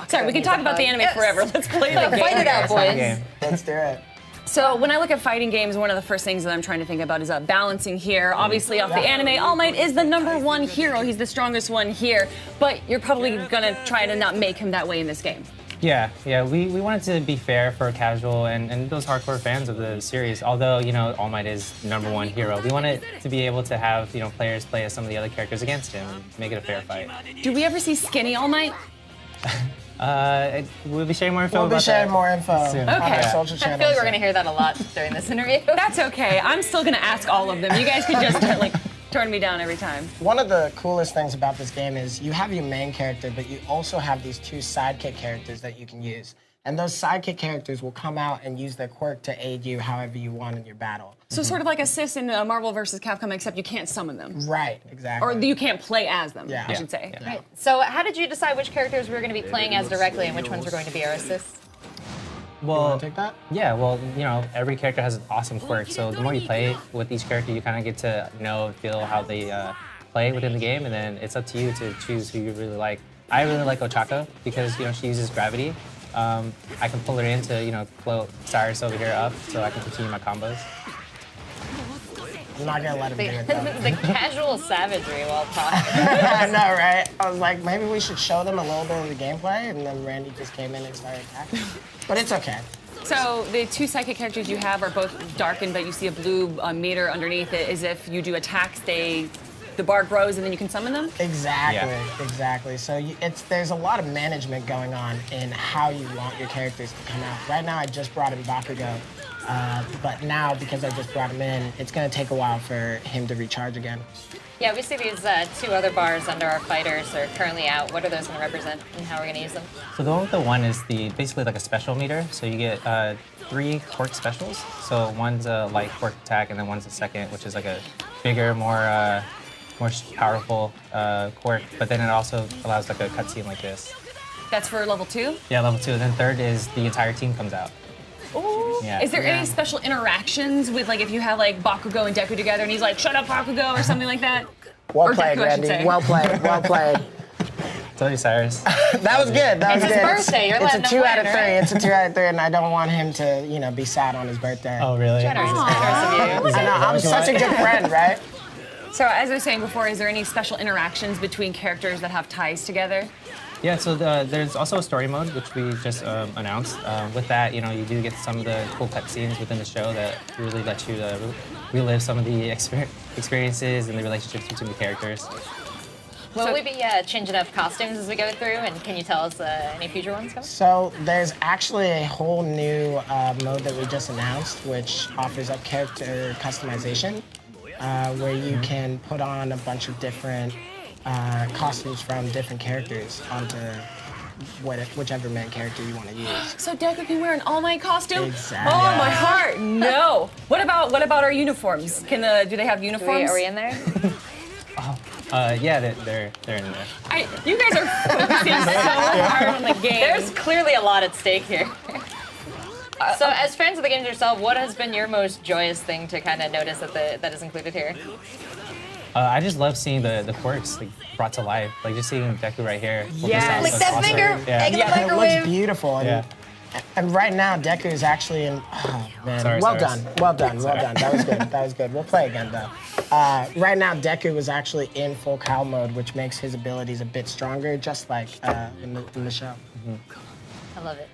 Sorry, we can talk about the anime forever. Let's play the game. Fight it out, boys. Let's do it. So when I look at fighting games, one of the first things that I'm trying to think about is balancing here. Obviously, off the anime, All Might is the #1 hero. He's the strongest one here. But you're probably gonna try to not make him that way in this game. Yeah, we wanted to be fair for casual and those hardcore fans of the series. Although, All Might is #1 hero, we wanted to be able to have, players play as some of the other characters against him, make it a fair fight. Do we ever see skinny All Might? We'll be sharing more info We'll be about sharing that more info soon. on our Okay. social I channels. feel like we're gonna hear that a lot during this interview. That's okay. I'm still gonna ask all of them. You guys can just turn me down every time. One of the coolest things about this game is you have your main character, but you also have these 2 sidekick characters that you can use. And those sidekick characters will come out and use their quirk to aid you however you want in your battle. So sort of like Assist in Marvel vs. Capcom, except you can't summon them. Right, exactly. Or you can't play as them, Yeah. I should say. Yeah. Right. So how did you decide which characters we were going to be playing as directly and which ones were going to be our assists? You Well, want to take that? yeah, well, every character has an awesome quirk. So the more you play with each character, you kind of get to know and feel how they play within the game, and then it's up to you to choose who you really like. I really like Ochako because she uses gravity. I can pull her in to float Cyrus over here up, so I can continue my combos. I'm not gonna let him do it though. The casual savagery while talking. I know, right? I was like, maybe we should show them a little bit of the gameplay, and then Randy just came in and started attacking. But it's okay. So the 2 psychic characters you have are both darkened, but you see a blue meter underneath it, as if you do attacks, the bar grows and then you can summon them? Exactly. So there's a lot of management going on in how you want your characters to come out. Right now, I just brought in Bakugo, but now because I just brought him in, it's going to take a while for him to recharge again. Yeah, we see these 2 other bars under our fighters are currently out. What are those going to represent and how are we going to use them? So the one with the 1 is basically like a special meter. So you get 3 quirk specials. So one's a light quirk attack, and then one's a second, which is like a bigger, more powerful quirk. But then it also allows like a cutscene like this. That's for level 2? Yeah, level 2. And then third is the entire team comes out. Ooh. Yeah. Is there any special interactions with if you have Bakugo and Deku together and he's like, shut up Bakugo or something like that? Well Or played, Deku, I should Randy. say. Well played. Well played. Told you, Cyrus. That was good. That was It's good. his birthday. You're It's a letting him 2 out of win, 3. right? It's a 2 out of 3, and I don't want him to, be sad on his birthday. Oh, really? Generous of you. I know. I'm such a good friend, right? So as I was saying before, is there any special interactions between characters that have ties together? Yeah, so there's also a story mode, which we just announced. With that, you do get some of the cool cutscenes within the show that really let you relive some of the experiences and the relationships between the characters. Will we be changing up costumes as we go through? And can you tell us any future ones coming? So there's actually a whole new mode that we just announced, which offers up character customization, where you can put on a bunch of different costumes from different characters onto whichever main character you want to use. So Deku can wear an All Might costume? Exactly. Oh, my heart, no. What about our uniforms? Do they have uniforms? Are we in there? Yeah, they're in there. You guys are focusing so hard on the game. There's clearly a lot at stake here. So as fans of the games yourself, what has been your most joyous thing to kind of notice that is included here? I just love seeing the quirks brought to life. Just seeing Deku right here. Yes. Like that awesome. finger, Yeah. egg in the It looks microwave. beautiful. And, Yeah. and right now, Deku is actually in. Oh, man. Sorry, well Cyrus. done. Well done. Well done. That was good. That was good. We'll play again, though. Right now, Deku is actually in full cow mode, which makes his abilities a bit stronger, just like in the show. I love it.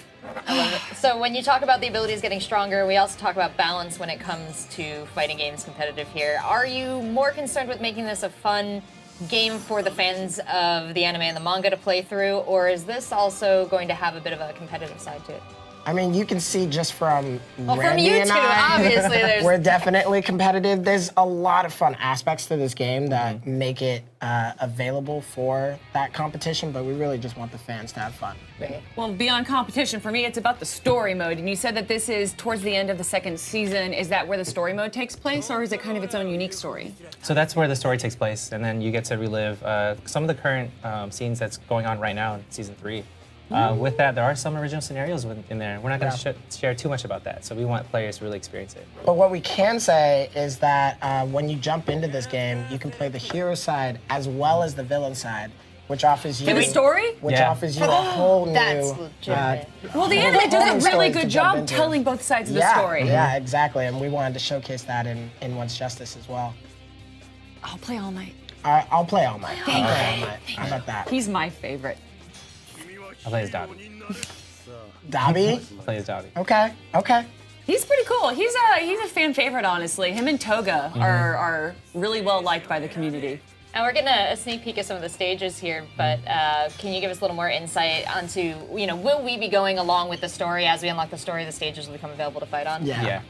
I love it. So when you talk about the abilities getting stronger, we also talk about balance when it comes to fighting games competitive here. Are you more concerned with making this a fun game for the fans of the anime and the manga to play through, or is this also going to have a bit of a competitive side to it? I mean, you can see just from Well, from Randy you and two, I, obviously, there's... we're definitely competitive. There's a lot of fun aspects to this game that make it available for that competition, but we really just want the fans to have fun. Well, beyond competition, for me, it's about the story mode. And you said that this is towards the end of the 2nd season. Is that where the story mode takes place, or is it kind of its own unique story? So that's where the story takes place, and then you get to relive some of the current scenes that's going on right now in season 3. With that, there are some original scenarios in there. We're not going to share too much about that, so we want players to really experience it. But what we can say is that when you jump into this game, you can play the hero side as well as the villain side, which offers you For the story? which Yeah. offers you a whole new. That's legitimate. Well, the whole anime does a really stories to good jump job into. telling both sides of the Yeah, story. yeah, exactly, and we wanted to showcase that in Once Justice as well. I'll play All Might. I'll play All Might. I'll play All Might. How about that? He's my favorite. I'll play as Dobby. Dobby? I'll play as Dobby. Okay, okay. He's pretty cool. He's a fan favorite, honestly. Him and Toga are really well liked by the community. And we're getting a sneak peek of some of the stages here, but can you give us a little more insight onto, will we be going along with the story as we unlock the story? The stages will become available to fight on. Yeah,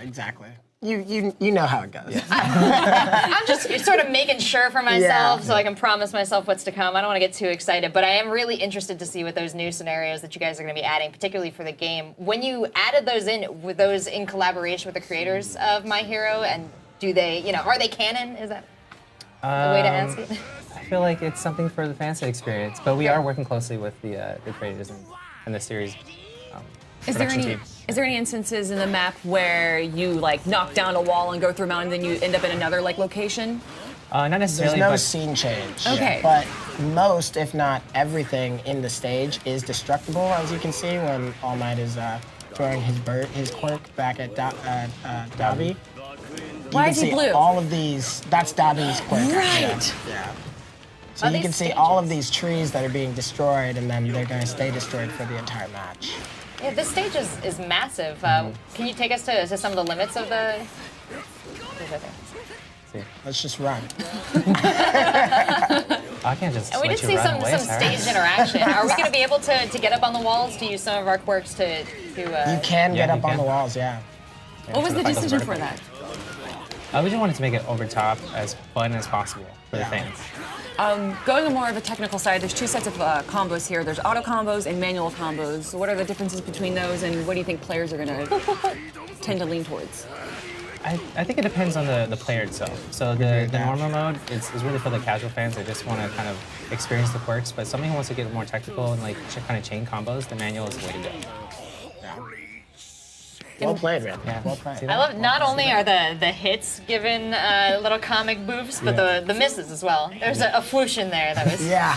exactly. You know how it goes. I'm just sort of making sure for myself Yeah. so I can promise myself what's to come. I don't want to get too excited, but I am really interested to see what those new scenarios that you guys are going to be adding, particularly for the game. When you added those in, were those in collaboration with the creators of My Hero? And do they, are they canon? Is that the way to ask it? I feel like it's something for the fans to experience, but we are working closely with the creators and the series Is there production any team. is there any instances in the map where you like knock down a wall and go through a mountain, and then you end up in another like location? Not There's necessarily, no but scene change. Okay. But most, if not everything, in the stage is destructible, as you can see when All Might is throwing his quirk back at Dobby. Why You is can he see blue? all of these. That's Dobby's quirk. Right. Yeah. So Are you these can see stages? all of these trees that are being destroyed, and then they're going to stay destroyed for the entire match. Yeah, this stage is massive. Can you take us to some of the limits of the... Let's just run. I can't just. And we let did you see run away, some Sarah. stage interaction. Are we going to be able to get up on the walls to use some of our quirks to You can Yeah, get you up on can. the walls, yeah. What was the Fight those decision for verticals. that? We just wanted to make it over top, as fun as possible for Yeah. the fans. Going on more of the technical side, there's two sets of combos here. There's auto combos and manual combos. What are the differences between those, and what do you think players are going to tend to lean towards? I think it depends on the player itself. So the normal mode is really for the casual fans that just want to kind of experience the quirks, but somebody who wants to get more technical and like kind of chain combos, the manual is the way to go. Well played, man. Yeah. Well played. See I love not only are the hits given little comic boofs, but the misses as well. There's a whoosh in there that was Yeah.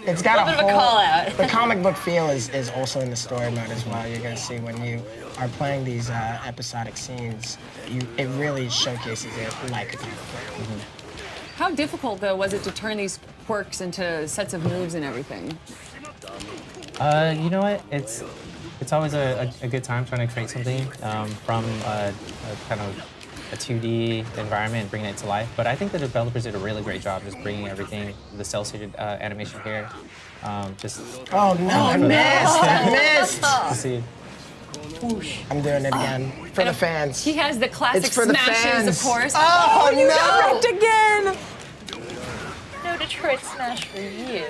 It's got a little bit of a call out. The comic book feel is also in the story mode as well. You're gonna see when you are playing these episodic scenes, it really showcases it like a comic book. How difficult, though, was it to turn these quirks into sets of moves and everything? You know what? It's always a good time trying to create something from a kind of a 2D environment and bringing it to life. But I think the developers did a really great job just bringing everything, the cell-shaded animation here. Just Oh no, I missed! I missed! to see. I'm doing it again for the fans. He has the classic It's for the smashes, fans. of course. Oh, you no! got wrecked again! No Detroit Smash for you.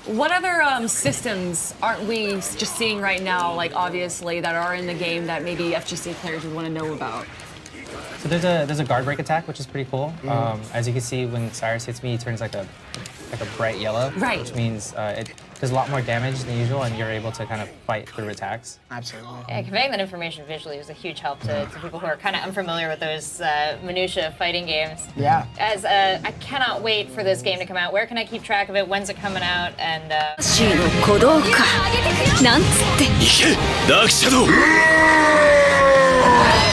What other systems aren't we just seeing right now, like obviously, that are in the game that maybe FGC players would want to know about? So there's a guard break attack, which is pretty cool. As you can see, when Cyrus hits me, he turns like a bright yellow, Right. which means it does a lot more damage than usual, and you're able to kind of fight through attacks. Absolutely. Yeah, conveying that information visually was a huge help to people who are kind of unfamiliar with those minutia of fighting games. Yeah. As I cannot wait for this game to come out. Where can I keep track of it? When's it coming out? And 魂の鼓動かなんつってダークシャドウ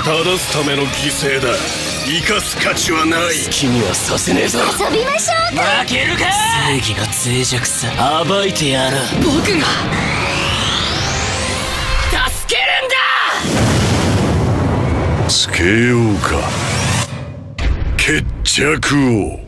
正すための犠牲だ生かす価値はない好きにはさせねえぞ遊びましょうか負けるか正義が脆弱さ暴いてやる僕が助けるんだつけようか決着を